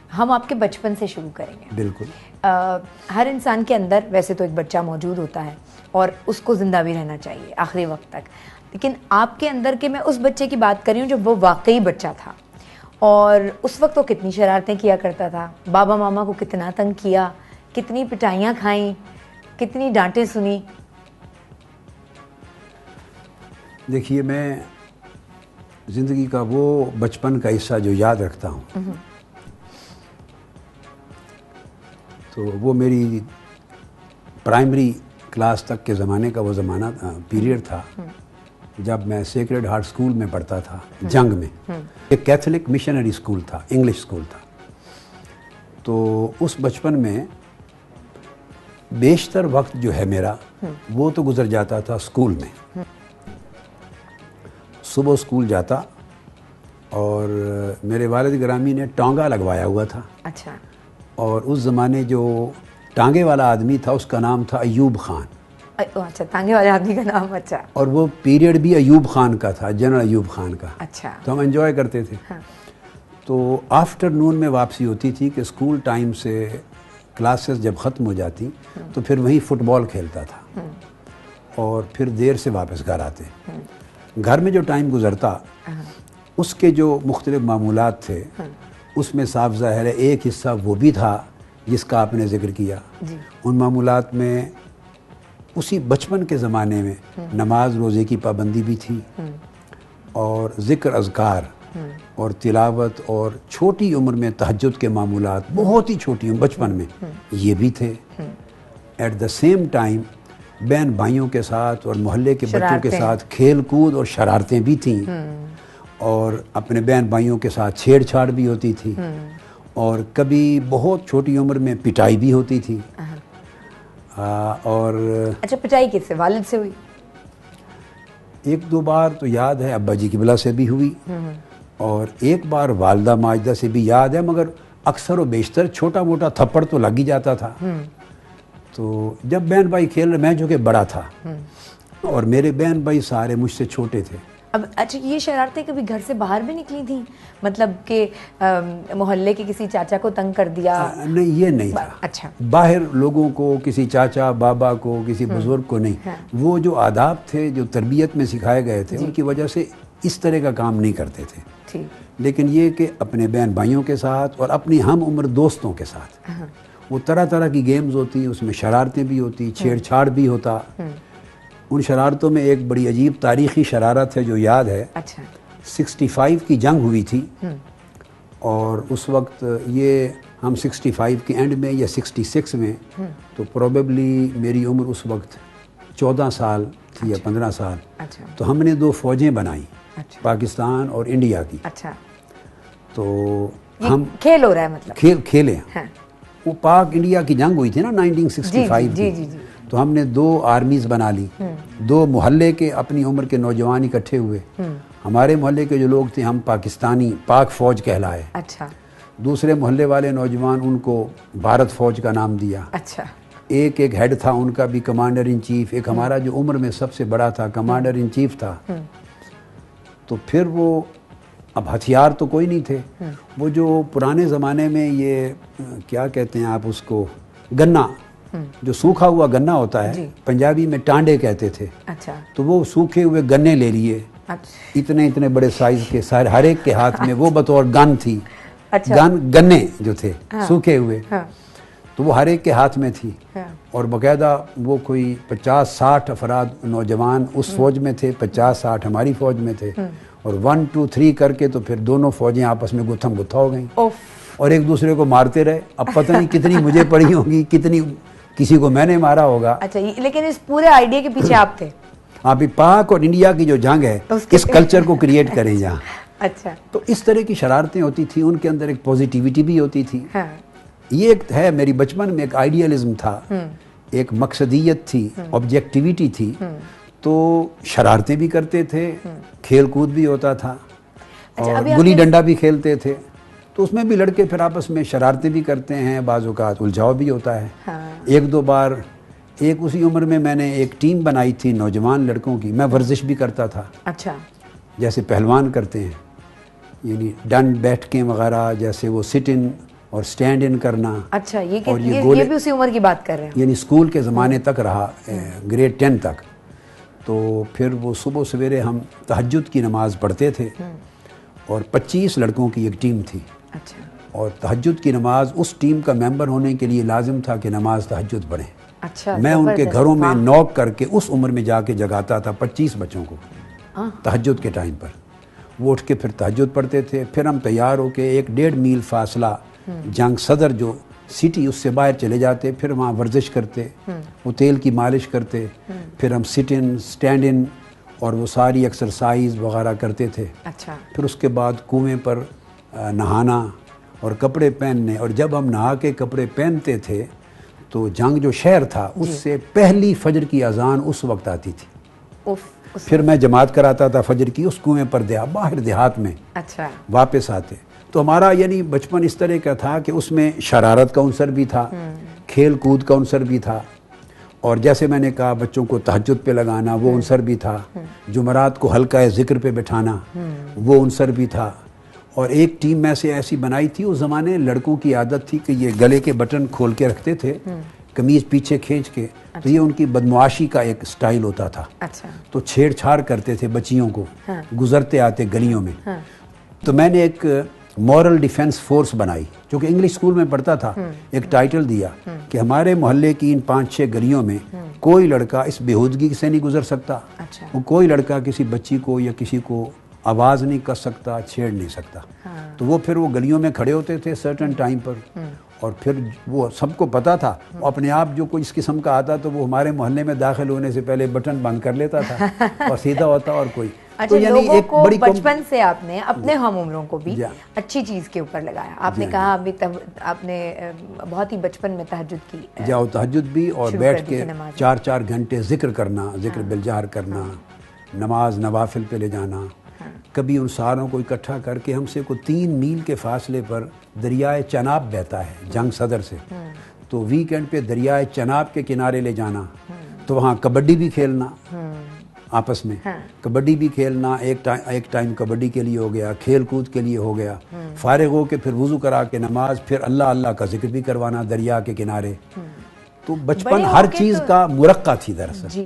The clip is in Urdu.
ہم آپ کے بچپن سے شروع کریں گے. بالکل. ہر انسان کے اندر ویسے تو ایک بچہ موجود ہوتا ہے اور اس کو زندہ بھی رہنا چاہیے آخری وقت تک, لیکن آپ کے اندر کے میں اس بچے کی بات کر رہی ہوں جو وہ واقعی بچہ تھا, اور اس وقت وہ کتنی شرارتیں کیا کرتا تھا, بابا ماما کو کتنا تنگ کیا, کتنی پٹائیاں کھائیں, کتنی ڈانٹیں سنی. دیکھیے, میں زندگی کا وہ بچپن کا حصہ جو یاد رکھتا ہوں تو وہ میری پرائمری کلاس تک کے زمانے کا وہ زمانہ پیریڈ تھا جب میں سیکرڈ ہارٹ اسکول میں پڑھتا تھا, جنگ میں. ایک کیتھولک مشنری اسکول تھا, انگلش اسکول تھا. تو اس بچپن میں بیشتر وقت جو ہے میرا وہ تو گزر جاتا تھا اسکول میں. صبح اسکول جاتا اور میرے والد گرامی نے ٹانگا لگوایا ہوا تھا. اچھا. اور اس زمانے جو ٹانگے والا آدمی تھا اس کا نام تھا ایوب خان. اچھا, ٹانگے والے آدمی کا نام. اچھا. اور وہ پیریڈ بھی ایوب خان کا تھا, جنرل ایوب خان کا. اچھا. تو ہم انجوائے کرتے تھے. تو آفٹر نون میں واپسی ہوتی تھی کہ اسکول ٹائم سے کلاسز جب ختم ہو جاتی تو پھر وہیں فٹ بال کھیلتا تھا اور پھر دیر سے واپس گھر آتے. گھر میں جو ٹائم گزرتا اس کے جو مختلف معمولات تھے اس میں صاف ظاہر ہے ایک حصہ وہ بھی تھا جس کا آپ نے ذکر کیا. ان معمولات میں اسی بچپن کے زمانے میں نماز روزے کی پابندی بھی تھی اور ذکر اذکار اور تلاوت اور چھوٹی عمر میں تہجد کے معمولات, بہت ہی چھوٹی عمر بچپن میں یہ بھی تھے. ایٹ دا سیم ٹائم بہن بھائیوں کے ساتھ اور محلے کے بچوں کے ساتھ کھیل کود اور شرارتیں بھی تھیں اور اپنے بہن بھائیوں کے ساتھ چھیڑ چھاڑ بھی ہوتی تھی اور کبھی بہت چھوٹی عمر میں پٹائی بھی ہوتی تھی. اور اچھا, پٹائی کس سے, والد سے ہوئی؟ ایک دو بار تو یاد ہے ابا جی کی بلا سے بھی ہوئی اور ایک بار والدہ ماجدہ سے بھی یاد ہے, مگر اکثر و بیشتر چھوٹا موٹا تھپڑ تو لگ ہی جاتا تھا. تو جب بہن بھائی کھیل رہے, میں جو کہ بڑا تھا اور میرے بہن بھائی سارے مجھ سے چھوٹے تھے. اب اچھا, یہ شرارتیں کبھی گھر سے باہر بھی نکلی تھیں, مطلب کہ محلے کے کسی چاچا کو تنگ کر دیا؟ نہیں, یہ نہیں تھا. اچھا. باہر لوگوں کو, کسی چاچا بابا کو, کسی بزرگ کو نہیں. وہ جو آداب تھے جو تربیت میں سکھائے گئے تھے ان کی وجہ سے اس طرح کا کام نہیں کرتے تھے. لیکن یہ کہ اپنے بہن بھائیوں کے ساتھ اور اپنی ہم عمر دوستوں کے ساتھ وہ طرح طرح کی گیمز ہوتی, اس میں شرارتیں بھی ہوتی, چھیڑ چھاڑ بھی ہوتا. ان شرارتوں میں ایک بڑی عجیب تاریخی شرارت ہے جو یاد ہے. 65 کی جنگ ہوئی تھی اور اس وقت یہ ہم 65 کے اینڈ میں یا 66 میں, تو پروبیبلی میری عمر اس وقت 14 سال تھی یا 15 سال. تو ہم نے 2 فوجیں بنائیں, پاکستان اور انڈیا کی. تو ہم کھیل ہو رہا ہے, مطلب کھیلے. وہ پاک انڈیا کی جنگ ہوئی تھی نا 1965 کی. تو ہم نے 2 آرمیز بنا لی, 2 محلے کے اپنی عمر کے نوجوان اکٹھے ہوئے. ہمارے محلے کے جو لوگ تھے ہم پاکستانی پاک فوج کہلائے. اچھا. دوسرے محلے والے نوجوان ان کو بھارت فوج کا نام دیا. اچھا. ایک ہیڈ تھا ان کا بھی کمانڈر ان چیف. ایک ہمارا جو عمر میں سب سے بڑا تھا کمانڈر ان چیف تھا. تو پھر وہ, اب ہتھیار تو کوئی نہیں تھے, وہ جو پرانے زمانے میں یہ کیا کہتے ہیں آپ اس کو, گنا, جو سوکھا ہوا گنا ہوتا ہے پنجابی میں ٹانڈے کہتے تھے. تو وہ سوکھے ہوئے گنے لے لیے, اتنے اتنے بڑے سائز کے, سارے ہر ایک کے ہاتھ میں وہ بطور گن تھی. گنے جو تھے سوکھے ہوئے, تو وہ ہر ایک کے ہاتھ میں تھی. اور باقاعدہ وہ کوئی 50-60 افراد نوجوان اس فوج میں تھے, 50-60 ہماری فوج میں تھے. اور 1 2 3 کر کے تو پھر دونوں فوجیں آپس میں گتھم گتھا ہو گئیں اور ایک دوسرے کو مارتے رہے. اب پتہ نہیں کتنی مجھے پڑی ہوگی, کتنی کسی کو میں نے مارا ہوگا. اچھا, لیکن اس پورے آئیڈیا کے پیچھے آپ تھے. ہاں بھی, پاک اور انڈیا کی جو جنگ ہے اس کلچر کو کریٹ کریں جہاں. اچھا. تو اس طرح کی شرارتیں ہوتی تھیں, ان کے اندر ایک پوزیٹیوٹی بھی ہوتی تھی. یہ ایک ہے میری بچپن میں ایک آئیڈیالزم تھا, ایک مقصدیت تھی, آبجیکٹیویٹی تھی. تو شرارتیں بھی کرتے تھے, کھیل کود بھی ہوتا تھا اور گلی ڈنڈا بھی کھیلتے تھے. تو اس میں بھی لڑکے پھر آپس میں شرارتیں بھی کرتے ہیں, بعض اوقات الجھاؤ بھی ہوتا ہے. 1-2 بار ایک اسی عمر میں میں نے ایک ٹیم بنائی تھی نوجوان لڑکوں کی. میں ورزش بھی کرتا تھا. اچھا. جیسے پہلوان کرتے ہیں, یعنی ڈنڈ بیٹھ کے وغیرہ, جیسے وہ سٹ ان اور اسٹینڈ ان کرنا. اچھا اور یہ بھی اسی عمر کی بات کر رہے ہیں؟ یعنی اسکول کے زمانے تک رہا، گریڈ 10 تک. تو پھر وہ صبح سویرے ہم تہجد کی نماز پڑھتے تھے، اور 25 لڑکوں کی ایک ٹیم تھی. اچھا. اور تہجد کی نماز اس ٹیم کا ممبر ہونے کے لیے لازم تھا کہ نماز تہجد پڑھیں. اچھا. میں ان کے گھروں میں نوک کر کے اس عمر میں جا کے جگاتا تھا 25 بچوں کو تہجد کے ٹائم پر. وہ اٹھ کے پھر تہجد پڑھتے تھے. پھر ہم تیار ہو کے 1.5 میل فاصلہ جنگ صدر جو سٹی اس سے باہر چلے جاتے. پھر وہاں ورزش کرتے، وہ تیل کی مالش کرتے. پھر ہم سٹ ان، اسٹینڈ ان اور وہ ساری ایکسرسائز وغیرہ کرتے تھے. اچھا. پھر اس کے بعد کنویں پر نہانا اور کپڑے پہننے. اور جب ہم نہا کے کپڑے پہنتے تھے تو جنگ جو شہر تھا اس سے پہلی فجر کی اذان اس وقت آتی تھی. پھر میں جماعت کراتا تھا فجر کی اس کنویں پر باہر دیہات میں. اچھا. واپس آتے. تو ہمارا یعنی بچپن اس طرح کا تھا کہ اس میں شرارت کا عنصر بھی تھا، کھیل کود کا عنصر بھی تھا، اور جیسے میں نے کہا بچوں کو تہجد پہ لگانا وہ عنصر بھی تھا. جمعرات کو حلقہ ذکر پہ بٹھانا وہ عنصر بھی تھا. اور ایک ٹیم میں سے ایسی بنائی تھی، اس زمانے لڑکوں کی عادت تھی کہ یہ گلے کے بٹن کھول کے رکھتے تھے، قمیض پیچھے کھینچ کے. تو یہ ان کی بدمعاشی کا ایک سٹائل ہوتا تھا. اچھا. تو چھیڑ چھاڑ کرتے تھے بچیوں کو گزرتے آتے گلیوں میں. تو میں نے ایک مورل ڈیفنس فورس بنائی جو کہ انگلش اسکول میں پڑھتا تھا. ایک ٹائٹل دیا کہ ہمارے محلے کی ان 5-6 گلیوں میں کوئی لڑکا اس بےہودگی سے نہیں گزر سکتا. وہ کوئی لڑکا کسی بچی کو یا کسی کو آواز نہیں کر سکتا، چھیڑ نہیں سکتا. تو وہ پھر وہ گلیوں میں کھڑے ہوتے تھے سرٹن ٹائم پر، اور پھر وہ سب کو پتا تھا. اپنے آپ جو کوئی اس قسم کا آتا تو وہ ہمارے محلے میں داخل ہونے سے پہلے بٹن بند کر لیتا تھا اور سیدھا ہوتا. اور کوئی اچھا. لوگوں کو بچپن سے آپ نے اپنے ہم عمروں کو بھی اچھی چیز کے اوپر لگایا. آپ نے کہا ابھی آپ نے بہت ہی بچپن میں تہجد کی. جاؤ تہجد بھی، اور بیٹھ کے 4-4 گھنٹے ذکر کرنا، ذکر بالجہر کرنا، نماز نوافل پہ لے جانا. کبھی ان ساروں کو اکٹھا کر کے ہم سے کوئی 3 میل کے فاصلے پر دریائے چناب بہتا ہے جنگ صدر سے. تو ویکینڈ پہ دریائے چناب کے کنارے لے جانا. تو وہاں کبڈی بھی کھیلنا آپس میں. کبڈی بھی کھیلنا، ایک ٹائم کبڈی کے لیے ہو گیا، کھیل کود کے لیے ہو گیا. فارغ ہو کے پھر وضو کرا کے نماز، پھر اللہ اللہ کا ذکر بھی کروانا دریا کے کنارے. تو بچپن ہر چیز کا مرقع تھی دراصل.